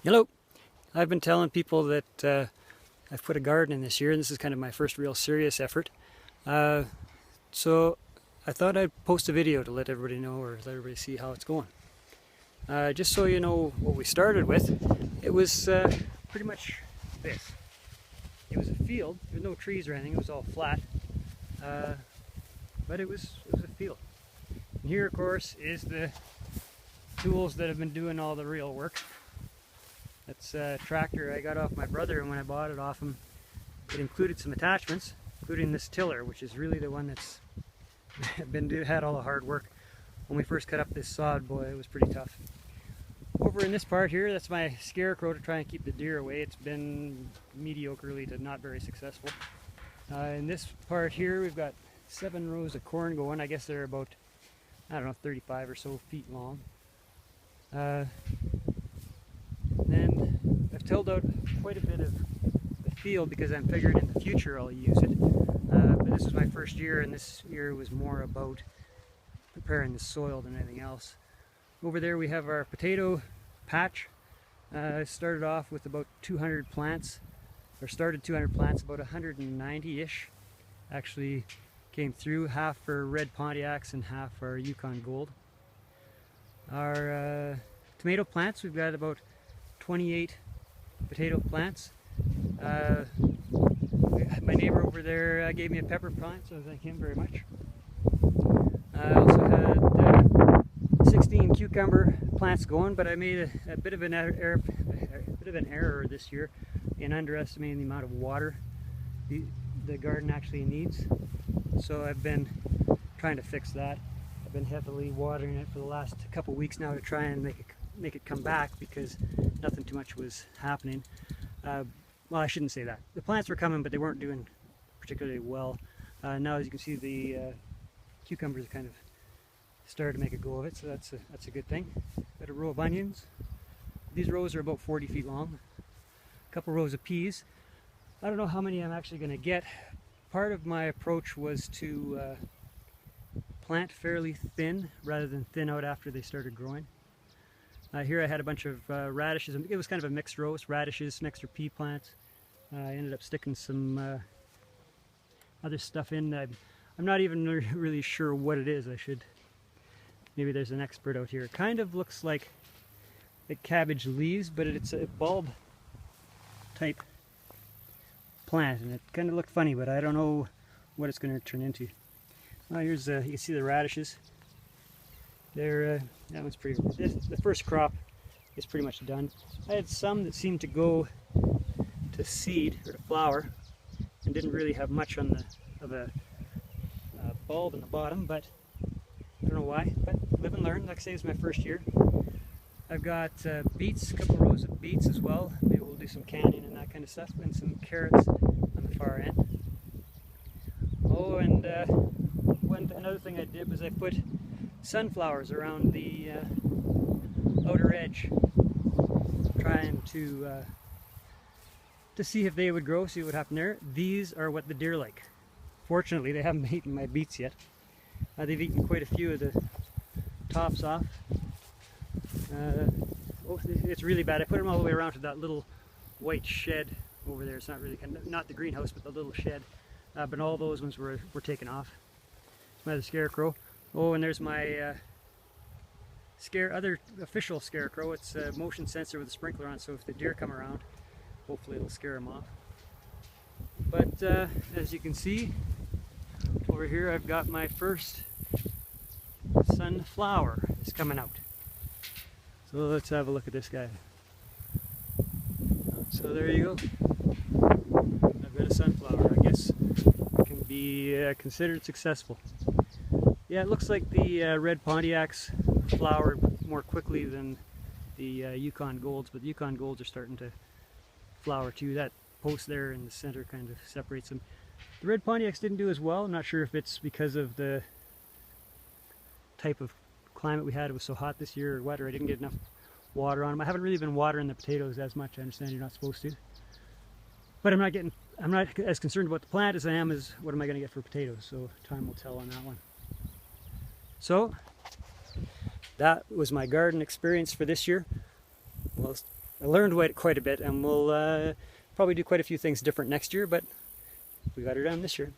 Hello! I've been telling people that I've put a garden in this year, and this is kind of my first real serious effort. So I thought I'd post a video to let everybody know, or let everybody see how it's going. Just so you know what we started with, it was pretty much this. It was a field. There was no trees or anything. It was all flat, but it was a field. And here, of course, is the tools that have been doing all the real work. That's a tractor I got off my brother, and when I bought it off him, it included some attachments, including this tiller, which is really the one that's had all the hard work. When we first cut up this sod, boy, it was pretty tough. Over in this part here, that's my scarecrow to try and keep the deer away. It's been mediocrely to not very successful. In this part here, we've got 7 rows of corn going. I guess they're about, I don't know, 35 or so feet long. Then I've tilled out quite a bit of the field because I'm figuring in the future I'll use it. But this is my first year, and this year was more about preparing the soil than anything else. Over there we have our potato patch. I started off with about 200 plants, or started 200 plants, about 190-ish actually came through, half for red Pontiacs and half for Yukon Gold. Our tomato plants, we've got about 28 potato plants. My neighbor over there gave me a pepper plant, so I thank him very much. I also had 16 cucumber plants going, but I made a bit of an error this year in underestimating the amount of water the garden actually needs. So I've been trying to fix that. I've been heavily watering it for the last couple weeks now to try and make it come back, because nothing too much was happening. Well, I shouldn't say that. The plants were coming, but they weren't doing particularly well. Now, as you can see, the cucumbers kind of started to make a go of it, so that's a good thing. Got a row of onions. These rows are about 40 feet long. A couple rows of peas. I don't know how many I'm actually going to get. Part of my approach was to plant fairly thin rather than thin out after they started growing. Here I had a bunch of radishes. It was kind of a mixed row, radishes, some extra pea plants. I ended up sticking some other stuff in. I'm not even really sure what it is. Maybe there's an expert out here. It kind of looks like cabbage leaves, but it's a bulb type plant, and it kind of looked funny, but I don't know what it's going to turn into. Here's you can see the radishes. That one's pretty. The first crop is pretty much done. I had some that seemed to go to seed or to flower, and didn't really have much of a bulb in the bottom, but I don't know why. But live and learn. Like I say, it's my first year. I've got beets, a couple rows of beets as well. Maybe we'll do some canning and that kind of stuff, and some carrots on the far end. Oh, and another thing I did was I put sunflowers around the outer edge, trying to see if they would grow, see what happened there. These are what the deer like. Fortunately, they haven't eaten my beets yet. They've eaten quite a few of the tops off. Oh, it's really bad. I put them all the way around to that little white shed over there. It's not really, not the greenhouse, but the little shed. But all those ones were taken off. My other scarecrow. Oh, and there's my other official scarecrow. It's a motion sensor with a sprinkler on, so if the deer come around, hopefully it'll scare them off. But as you can see, over here I've got my first sunflower is coming out. So let's have a look at this guy. So there you go. I've got a sunflower. I guess it can be considered successful. Yeah, it looks like the red Pontiacs flowered more quickly than the Yukon Golds, but the Yukon Golds are starting to flower too. That post there in the center kind of separates them. The red Pontiacs didn't do as well. I'm not sure if it's because of the type of climate we had. It was so hot this year or what, or I didn't get enough water on them. I haven't really been watering the potatoes as much. I understand you're not supposed to. But I'm not as concerned about the plant as I am as what am I going to get for potatoes. So time will tell on that one. So that was my garden experience for this year. Well, I learned quite a bit, and we'll probably do quite a few things different next year, but we got her done this year.